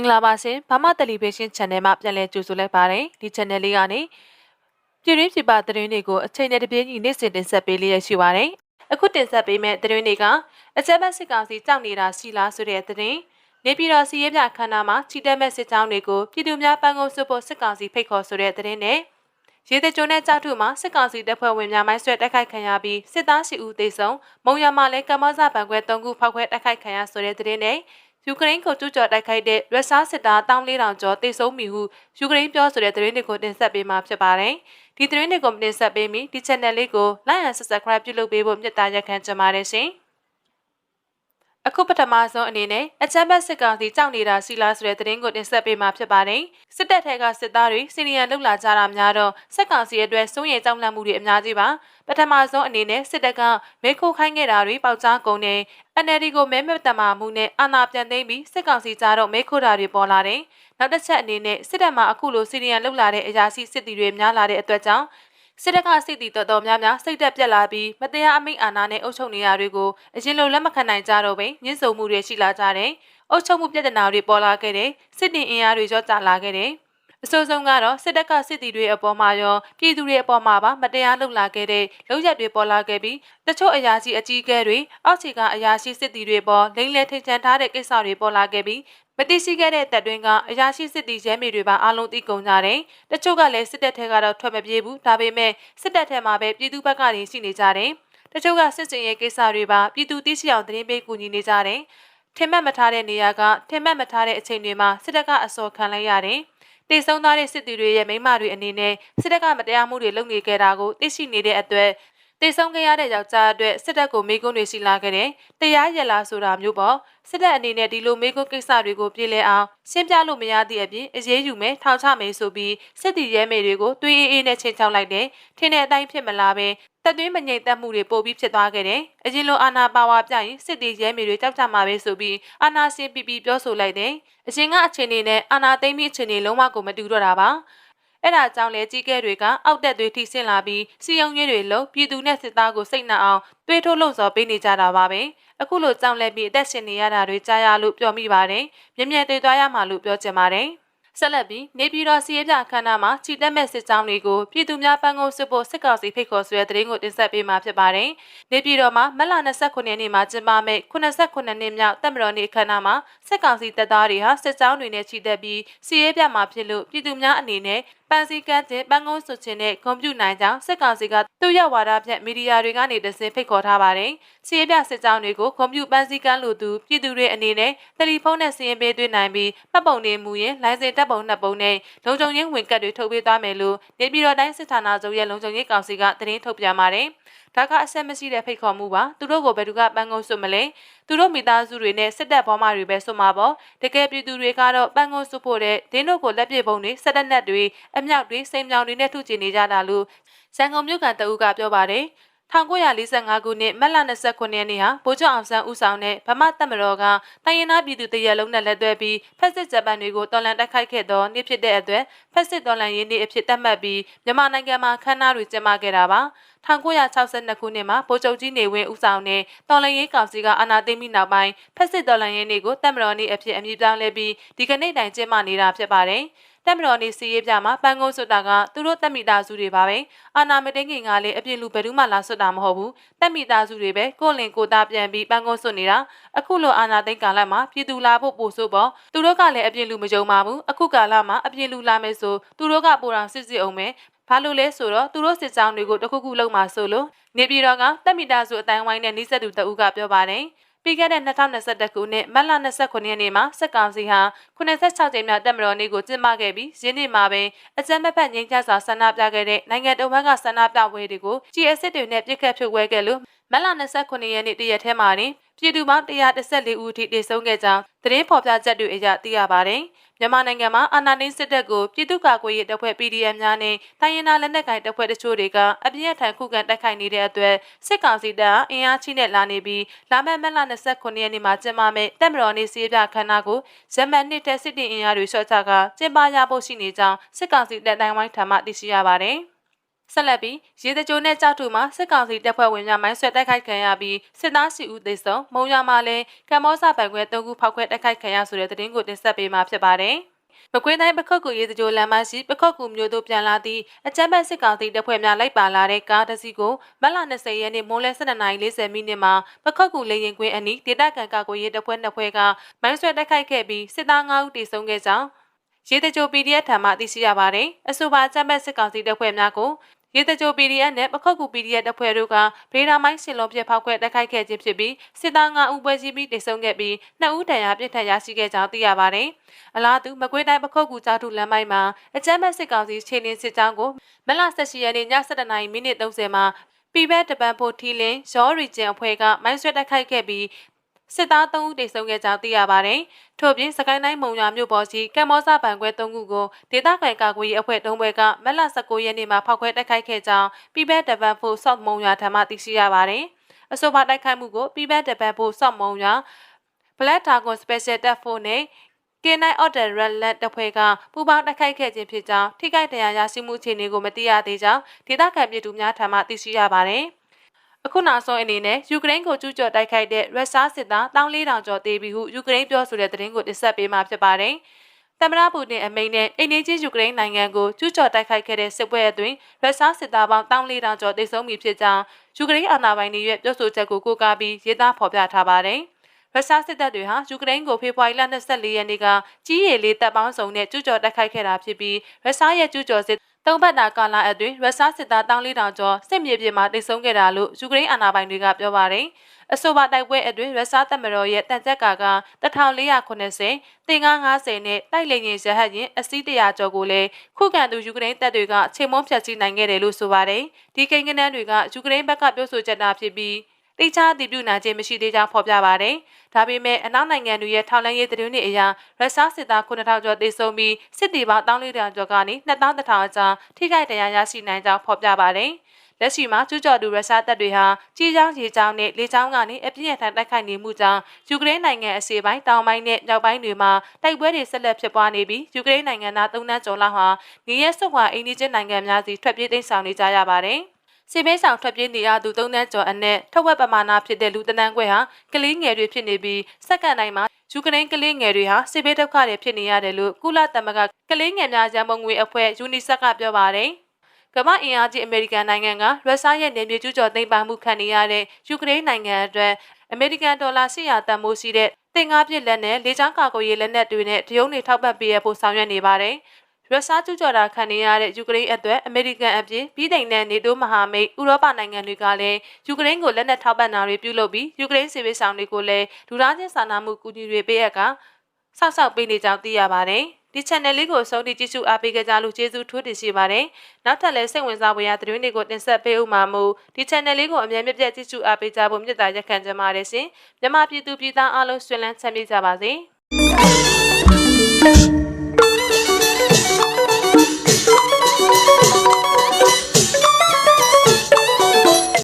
င်္ဂလာပါရှင်ဘာမတယ်လီဗေးရှင်း channel မှာပြန်လည်ကြိုဆိုလိုက်ပါတယ်ဒီ channel လေးကနေပြည်တွင်းပြည်ပသတင်းတွေကိုအချိန်နဲ့တပြေးညီနေ့စဉ်တင်ဆက်ပေးလျက်ရှိပါတယ်အခုတင်ဆက်ပေးမယ့်သတင်းတွေကအကြမ်းဖက်စစ်ကောင်စီကြောက်နေတာရှိလားဆိုတဲ့သတင်းနေပြည်တော်စီရဲပြခန္ဓာမှာချီတက်မဲ့စစ်ကြောင်းတွေကိုပြည်သူများပန်းကုန်းစုဖို့စစ်ကောင်စီဖိတ်ခေါ်ဆိုတဲ့သတင်းနဲ့ရေတကြုံတဲ့ကြောက်ထုမှာစစ်ကောင်စီတပ်ဖွဲ့ဝင်များမိုင်းဆွဲတိုက်ခိုက်ခံရပြီးစစ်သားရှိဦးသေဆုံးမုံရမှာလည်းကမ္ဘောဇဘဏ်ခွဲ3ခုဖောက်ခွဲတိုက်ခိုက်ခံရဆိုတဲ့သတင်းနဲ့ယူကရိန်းကိုကျူးကျော်တိုက်ခိုက်တဲ့ရုရှားစစ်သား1400ကျော်တေဆုံးပြီဟုယူကရိန်းပြောဆိုတဲ့သတင်းတွေကိုတင်ဆက်ပေးမှာဖြစ်ပါတယ်။ဒီသတင်းတွေကိုတင်ဆက်ပေးပြီးဒီ channel လေးကို like and subscribe ပြုလုပ်ပေးဖို့မြတ်တာရက်ခံချင်ပါတယ်ရှင်။အခုပထမဆုံးအနေနဲ့အကြမ်းဖက်စစ်ကောင်စီကြောက်နေတာရှိလားဆိုတဲ့သတင်းကိုတင်ဆက်ပေးမှာဖြစ်ပါတယ်။စစ်တပ်ထက်ကစစ်သားတွေစီနီယံလှုပ်လာကြတာများတော့စစ်ကောင်စီအတွက်စိုးရိမ်ကြောက်လန့်မှုတွေအများကြီးပါ။ပထမဆုံးအနေနဲ့စစ်တပ်ကမဲခိုးခိုင်းခဲ့တာတွေပေါက်ကြားကုန်တဲ့ NLD ကိုမဲမတမာမှုနဲ့အာဏာပြန်သိမ်းပြီးစစ်ကောင်စီကြားတော့မဲခိုးတာတွေပေါ်လာတယ်။နောက်တစ်ချက်အနေနဲ့စစ်တပ်မှာအခုလိုစီနီယံလှုပ်လာတဲ့အရာရှိစစ်တီတွေများလာတဲ့အတွက်ကြောင့်စစ်တပ်ကစစ်တီတော်များများစိတ်တက်ပြက်လာပြီးမတရားအမိန့်အာဏာနဲ့အုပ်ချုပ်နေရတွေကိုအရင်လိုလက်မခံနိုင်ကြတော့ဘဲညှဉ်းဆန်မှုတွေရှိလာကြတယ်။အုပ်ချုပ်မှုပြဿနာတွေပေါ်လာခဲ့တဲ့စစ်တင်အင်အားတွေရောကျလာခဲ့တယ်။အဆိုးဆုံးကတော့စစ်တပ်ကစစ်တီတွေအပေါ်မှာရောပြည်သူတွေအပေါ်မှာပါမတရားလုပ်လာခဲ့တဲ့လုပ်ရက်တွေပေါ်လာခဲ့ပြီးတချို့အရာရှိအကြီးအကဲတွေအောက်ခြေကအရာရှိစစ်တီတွေပေါ်လိမ့်လဲထိန်ချန်ထားတဲ့ကိစ္စတွေပေါ်လာခဲ့ပြီးမတိရှိခဲ့တဲ့တပ်တွင်းကအရာရှိစစ်တီရဲမေတွေပါအားလုံးသိကုန်ကြတယ်။တချို့ကလည်းစစ်တပ်ထဲကတော့ထွက်မပြေးဘူး။ဒါပေမဲ့စစ်တပ်ထဲမှာပဲပြည်သူဘက်ကနေရှိနေကြတယ်။တချို့ကစစ်စင်ရဲ့ကိစ္စတွေပါပြည်သူသိရှိအောင်သတင်းပေးကူညီနေကြတယ်။ထင်မှတ်မထားတဲ့နေရာကထင်မှတ်မထားတဲ့အချိန်တွေမှာစစ်တပ်ကအစော်ခံလိုက်ရတယ်။တေဆုံးသားတဲ့စစ်တီတွေရဲ့မိမတွေအနေနဲ့စစ်တပ်ကမတရားမှုတွေလုပ်နေကြတာကိုသိရှိနေတဲ့အတွက်တေဆုံးခဲ့ရတဲ့ယောက်ျားအတွက်စစ်တပ်ကိုမေးခွန်းတွေရှိလာခဲ့တယ်။တရားရလားဆိုတာမျိုးပေါ့စစ်တပ်အနေနဲ့ဒီလိုမေးခွန်းကိစ္စတွေကိုပြည်လဲအောင်ရှင်းပြလို့မရသည့်အပြင်အရေးယူမယ်ထောင်ချမယ်ဆိုပြီးစစ်တီရဲမေတွေကိုတွေးအေးနဲ့ချင်းချောက်လိုက်တယ်။ထင်းတဲ့အတိုင်းဖြစ်မလားပဲတပ်သွင်းမငြိမ်သက်မှုတွေပိုပြီးဖြစ်သွားခဲ့တယ်။အရင်လိုအာဏာပါဝါပြရင်စစ်တီရဲမေတွေကြောက်ကြမှာပဲဆိုပြီးအာဏာရှင်ပြပြပြောဆိုလိုက်တယ်။အရင်ကအခြေအနေနဲ့အာဏာသိမ်းပြီးအခြေအနေလုံးဝကိုမတူတော့တာပါ။အဲ့ဒါကြောင့်လေကြီးကဲတွေကအောက်တက်တွေထိဆင်းလာပြီးစီယုံရဲတွေလုံးပြည်သူနဲ့စစ်သားကိုစိတ်နှံအောင်တွေးထိုးလှုံ့ဆော်ပေးနေကြတာပါပဲအခုလိုကြောင့်လဲပြီးအသက်ရှင်နေရတာတွေကြားရလို့ပြောမိပါတယ်မြင်တွေ့သွားရမှာလို့ပြောချင်ပါတယ်ဆက်လက်ပြီးနေပြည်တော်စီရဲပြခန္ဓာမှာချီတက်မဲ့စစ်ကြောင်းတွေကိုပြည်သူများပန်းကုန်းစစ်ဖို့စစ်ကောင်စီဖိတ်ခေါ်ဆွဲတဲ့သတင်းကိုတင်ဆက်ပေးမှာဖြစ်ပါတယ်။နေပြည်တော်မှာမတ်လ29ရက်နေ့မှာကျင်းပမယ့်89နှစ်မြောက်တပ်မတော်နေ့အခမ်းအနားမှာစစ်ကောင်စီတပ်သားတွေဟာစစ်ကြောင်းတွေနဲ့ချီတက်ပြီးစီရဲပြမှာဖြစ်လို့ပြည်သူများအနေနဲ့ပန်းစည်းကမ်းတင်ပန်းကုန်းစုချင်းနဲ့ဂုဏ်ပြုနိုင်ကြောင်းစစ်ကောင်စီကသူ့ရဝါဒဖြန့်မီဒီယာတွေကနေတဆင့်ဖိတ်ခေါ်ထားပါတယ်။စီရဲပြစစ်ကြောင်းတွေကိုဂုဏ်ပြုပန်းစည်းကမ်းလို့သူပြည်သူတွေအနေနဲ့တယ်လီဖုန်းနဲ့စီရင်ပေးသွင်းနိုင်ပြီးမှတ်ပုံတွေမူရင်လိုင်စင်တပ်ပုံနှစ်ပုံနဲ့လုံခြုံရေးဝင်ကတ်တွေထုတ်ပေးသွားမယ်လို့နေပြည်တော်တိုင်းစစ်ဌာနချုပ်ရဲ့လုံခြုံရေးကောင်စီကသတင်းထုတ်ပြန်ပါတယ်။ဒါကအဆက်မရှိတဲ့ဖိတ်ခေါ်မှုပါ။သူတို့ကိုဘယ်သူကပန်းကုန်းစွတ်မလဲ။သူတို့မိသားစုတွေနဲ့စစ်တပ်ဘောမတွေပဲစွတ်မှာပေါ့။တကယ်ပြည်သူတွေကတော့ပန်းကုန်းစွတ်ဖို့တဲ့ဒင်းတို့ကိုလက်ပြပုံတွေစက်တက်နက်တွေအမြောက်တွေစိန်မြောင်တွေနဲ့ထုချင်နေကြတာလို့စံကုန်မြို့ကန်တအုပ်ကပြောပါတယ်။1945ခုနှစ်မတ်လ29ရက်နေ့ဟာဗိုလ်ချုပ်အောင်ဆန်းဦးဆောင်တဲ့ဗမာတပ်မတော်ကတိုင်းရင်းသားပြည်သူတရက်လုံးနဲ့လက်တွဲပြီးဖက်စစ်ဂျပန်တွေကိုတော်လှန်တိုက်ခိုက်ခဲ့သောနေ့ဖြစ်တဲ့အတွက်ဖက်စစ်တော်လှန်ရေးနေ့အဖြစ်သတ်မှတ်ပြီးမြန်မာနိုင်ငံမှာခမ်းနားတွေကျင်းပခဲ့တာပါ1962ခုနှစ်မှာဗိုလ်ချုပ်ကြီးနေဝင်းဦးဆောင်တဲ့တော်လှန်ရေးကောင်စီကအာဏာသိမ်းပြီးနောက်ပိုင်းဖက်စစ်တော်လှန်ရေးနေ့ကိုတပ်မတော်နေ့အဖြစ်အမည်ပြောင်းလဲပြီးဒီကနေ့တိုင်ကျင်းပနေတာဖြစ်ပါတယ်တပ်မတော်နေစီရေးပြမှာပန်းကုန်းစွတ်တာကသူတို့တပ်မိသားစုတွေပါပဲအာနာမတိန်ခင်ကလည်းအပြည့်လူဘယ်သူမှလာစွတ်တာမဟုတ်ဘူးတပ်မိသားစုတွေပဲကိုလင်ကိုသားပြန်ပြီးပန်းကုန်းစွတ်နေတာအခုလိုအာနာသိန်ကာလမှာပြည်သူလာဖို့ပို့ဆိုပေါ့သူတို့ကလည်းအပြည့်လူမကြုံပါဘူးအခုကာလမှာအပြည့်လူလာမယ်ဆိုသူတို့ကပိုတော်စစ်စစ်အောင်မယ်ဘာလို့လဲဆိုတော့သူတို့စစ်ကြောင်းတွေကိုတခုခုလုံးမှာဆိုလို့နေပြည်တော်ကတပ်မိသားစုအတိုင်းဝိုင်းနဲ့နှိစက်သူတအုပ်ကပြောပါတယ်ပြီးခဲ့တဲ့2021ခုနှစ်မတ်လ29ရက်နေ့မှာစစ်ကောင်စီဟာ86ကြိမ်မြောက်တပ်မတော်နေ့ကိုကျင်းပခဲ့ပြီးယင်းနေ့မှာပဲအကြမ်းဖက်ငြိမ်းချမ်းစွာဆန္ဒပြခဲ့တဲ့နိုင်ငံတော်ဘက်ကဆန္ဒပြပွဲတွေကို GS တွေနဲ့ပြစ်ခတ်ဖြုတ်ဝဲခဲ့လို့မတ်လ29ရက်နေ့တရက်ထဲမှာတင်ပြည်သူပေါင်း114ဦးအထိတေဆုံးခဲ့ကြောင်းသတင်းဖော်ပြချက်တွေအရသိရပါတယ်။မြန်မာနိုင်ငံမှာအာဏာသိမ်းစစ်တပ်ကိုပြည်သူ့ကာကွယ်ရေးတပ်ဖွဲ့ PDF များနဲ့တိုင်းရင်းသားလက်နက်ကိုင်တပ်ဖွဲ့တချို့တွေကအပြင်းထန်ခုခံတိုက်ခိုက်နေတဲ့အတွက်စစ်ကောင်စီတပ်အင်အားချိနဲ့လာနေပြီးလာမယ့်မတ်လ29ရက်နေ့မှာကျင်းပမယ့်တပ်မတော်နေ့စီးပြခမ်းနားကိုဇမန်နှစ်တဲ့စစ်တင်အင်အားတွေရှော့ချကကျင်းပရဖို့ရှိနေကြောင်းစစ်ကောင်စီတပ်တိုင်းဝိုင်းထံမှသိရှိရပါတယ်။ ဆက်လက်ပြီးရေတကြိုနဲ့ကြောက်တူမှာစစ်ကောင်စီတပ်ဖွဲ့ဝင်များမိုင်းဆွဲတိုက်ခိုက်ခံရပြီးစစ်သားရှိဦးသေဆုံးမုံရမှာလည်းကမ္ဘောဇဘဏ်ခွဲ3ခုဖောက်ခွဲတိုက်ခိုက်ခံရဆိုတဲ့သတင်းကိုတင်ဆက်ပေးမှာဖြစ်ပါတယ်။မကွေးတိုင်းပခုတ်ကူရေတကြိုလမ်းမရှိပခုတ်ကူမြို့သို့ပြန်လာသည့်အကြမ်းဖက်စစ်ကောင်စီတပ်ဖွဲ့များလိုက်ပါလာတဲ့ကားတစ်စီးကိုမတ်လ20ရက်နေ့မွန်းလယ်12:40မိနစ်မှာပခုတ်ကူလေရင်ကွင်းအနီးဒေသခံကာကွယ်ရေးတပ်ဖွဲ့2ဖွဲ့ကမိုင်းဆွဲတိုက်ခိုက်ခဲ့ပြီးစစ်သား9ဦးသေဆုံးခဲ့ကြောင်းရေတကြို PDF ထံမှသိရှိရပါတယ်။အဆိုပါအကြမ်းဖက်စစ်ကောင်စီတပ်ဖွဲ့များကိုရေတကြို PDF နဲ့ပခုတ်ကူ PDF တပ်ဖွဲ့တို့ကဗေဒါမိုင်းရှင်လုံးပြဖောက်ခွဲတိုက်ခိုက်ခဲ့ခြင်းဖြစ်ပြီးစစ်သား9ဦးပွဲချင်းပြီးတိုက်ဆုံခဲ့ပြီး2ဦးဒဏ်ရာပြစ်ထန်ရရှိခဲ့ကြောင်းသိရပါတယ်။အလားတူမကွေးတိုင်းပခုတ်ကူကြောက်ထုလမ်းမိုင်းမှာအကြမ်းဖက်စစ်ကောင်စီခြေလင်းစစ်ကြောင်းကိုမလ18ရက်နေ့ည7:30မိနစ်30မှာပီဘက်တပန်ဖို့ထီလင်းရောရီဂျင်အဖွဲ့ကမိုင်းဆွဲတိုက်ခိုက်ခဲ့ပြီးစစ်သား3ဦးတိတ်ဆုံးခဲ့ကြောင်းသိရပါတယ်။ထို့ပြင်စကိုင်းတိုင်းမုံရွာမြို့ပေါ်ရှိကမ္ဘောဇဘဏ်ခွဲ3ခုကိုဒေသခံကာကွယ်ရေးအဖွဲ့3ဘွဲကမတ်လ19ရက်နေ့မှာဖောက်ခွဲတိုက်ခိုက်ခဲ့ကြောင်းပီဘက်တပန်ဖို့ဆော့မုံရွာထံမှသိရှိရပါတယ်။အဆိုပါတိုက်ခိုက်မှုကိုပီဘက်တပန်ဖို့ဆော့မုံရွာ Black Dragon Special Task Force နဲ့ K9 Order Red Land တပ်ဖွဲ့ကပူးပေါင်းတိုက်ခိုက်ခဲ့ခြင်းဖြစ်ကြောင်းထိခိုက်ဒဏ်ရာရရှိမှုအခြေအနေကိုမသိရသေးကြောင်းဒေသခံပြည်သူများထံမှသိရှိရပါတယ်။အခုနောက်ဆုံးအနေနဲ့ယူကရိန်းကိုကျူးကျော်တိုက်ခိုက်တဲ့ရုရှားစစ်သား1400ကျော်တေးပြီဟုယူကရိန်းပြောဆိုတဲ့သတင်းကိုတင်ဆက်ပေးမှာဖြစ်ပါတယ်။သမ္မတပူတင်အမိန့်နဲ့အိန္ဒိယယူကရိန်းနိုင်ငံကိုကျူးကျော်တိုက်ခိုက်ခဲ့တဲ့စစ်ပွဲအတွင်းရုရှားစစ်သားပေါင်း1400ကျော်တေဆုံးပြီဖြစ်ကြောင်းယူကရိန်းအာဏာပိုင်တွေရဲ့ပြောဆိုချက်ကိုကိုးကားပြီးရေးသားဖော်ပြထားပါတယ်။ရုရှားစစ်တပ်တွေဟာယူကရိန်းကိုဖေဖော်ဝါရီလ24ရက်နေ့ကကြီးရည်လေးတပ်ပေါင်းစုံနဲ့ကျူးကျော်တိုက်ခိုက်ခဲ့တာဖြစ်ပြီးရုရှားရဲ့ကျူးကျော်စစ်3ပတ်တာကာလအတွင်းရုရှားစစ်သား1400ကျော်စစ်မြေပြင်မှာတိုက်ဆုံခဲ့တာလို့ယူကရိန်းအာဏာပိုင်တွေကပြောပါတယ်။အဆိုပါတိုက်ပွဲအတွင်းရုရှားတပ်မတော်ရဲ့တန်ကြပ်ကာက1480တင်ကား90နဲ့တိုက်လေယာဉ်ရဟတ်ယာဉ်အစီး100ကျော်ကိုလည်းခုခံသူယူကရိန်းတပ်တွေကချိန်မုံဖျက်ဆီးနိုင်ခဲ့တယ်လို့ဆိုပါတယ်။ဒီကိန်းဂဏန်းတွေကယူကရိန်းဘက်ကပြောဆိုချက်တာဖြစ်ပြီးတိကျအတည်ပြုနိုင်ခြင်းမရှိသေးကြောင်းဖော်ပြပါတယ်။ဒါပေမဲ့အနောက်နိုင်ငံတွေရဲ့ထောက်လှမ်းရေးသတင်းတွေအရရုရှားစစ်သား9000ကျော်သေဆုံးပြီးစစ်တီပေါင်း1400ကျော်ကနေ2100အကြားထိခိုက်ဒဏ်ရာရရှိနိုင်ကြောင်းဖော်ပြပါတယ်။လက်ရှိမှာကျူးကျော်သူရုရှားတပ်တွေဟာကြီးချောင်းရေချောင်းနဲ့လေချောင်းကနေအပြင်းအထန်တိုက်ခိုက်နေမှုကြောင့်ယူကရိန်းနိုင်ငံအရှေ့ပိုင်းတောင်ပိုင်းနဲ့မြောက်ပိုင်းတွေမှာတိုက်ပွဲတွေဆက်လက်ဖြစ်ပွားနေပြီးယူကရိန်းနိုင်ငံသား3သန်းကျော်လောက်ဟာနေရဲဆုတ်ခွာအိန္ဒိယနိုင်ငံများစီထွက်ပြေးတိမ်းရှောင်နေကြရပါတယ်။စီဘေးဆောင်ထွက်ပြေးနေရသူ3သန်းကျော်အနက်ထက်ဝက်ပမာဏဖြစ်တဲ့လူတန်းခွဲဟာကလေးငယ်တွေဖြစ်နေပြီးစက္ကန့်တိုင်းမှာယူကရိန်းကလေးငယ်တွေဟာစီဘေးဒုက္ခတွေဖြစ်နေရတယ်လို့ကုလသမဂ္ဂကလေးငယ်များရန်ပုံငွေအဖွဲ့ UNICEF ကပြောပါတယ်။ကမ္ဘာအင်အားကြီးအမေရိကန်နိုင်ငံကရုရှားရဲ့နယ်မြေကျူးကျော်သိမ်းပိုက်မှုခံနေရတဲ့ယူကရိန်းနိုင်ငံအတွက်အမေရိကန်ဒေါ်လာ800တန်ဖိုးရှိတဲ့တင်ကားပြစ်လက်နဲ့လေကြောင်းကာကွယ်ရေးလက်နက်တွေနဲ့တရုတ်တွေထောက်ပံ့ပေးရဖို့ဆောင်ရွက်နေပါတယ်။ရုရှားကျူးကျော်တာခံနေရတဲ့ယူကရိန်းအတွက်အမေရိကန်အပြင်ပြည်ထိုင်တဲ့နေတိုးမဟာမိတ်ဥရောပနိုင်ငံတွေကလည်းယူကရိန်းကိုလက်နက်ထောက်ပံ့တာတွေပြုလုပ်ပြီးယူကရိန်းစစ်ဘေးဆောင်တွေကိုလည်းလူသားချင်းစာနာမှုကူညီတွေပေးအပ်ကဆောက်ပေးနေကြောင်းသိရပါတယ်။ဒီ channel လေးကိုအဆုံးထိကြည့်ရှုအားပေးကြလို့ကျေးဇူးထူးတင်ရှိပါတယ်။နောက်ထပ်လည်းစိတ်ဝင်စားဖွယ်ရာသတင်းတွေကိုတင်ဆက်ပေးဦးမှာမို့ဒီ channel လေးကိုအမြဲမြပြတ်ကြည့်ရှုအားပေးကြဖို့မြတ်တာရက်ခံကြပါတယ်ရှင်။မြန်မာပြည်သူပြည်သားအားလုံးဆွေးနွေးချမ်းမြေ့ကြပါစေ။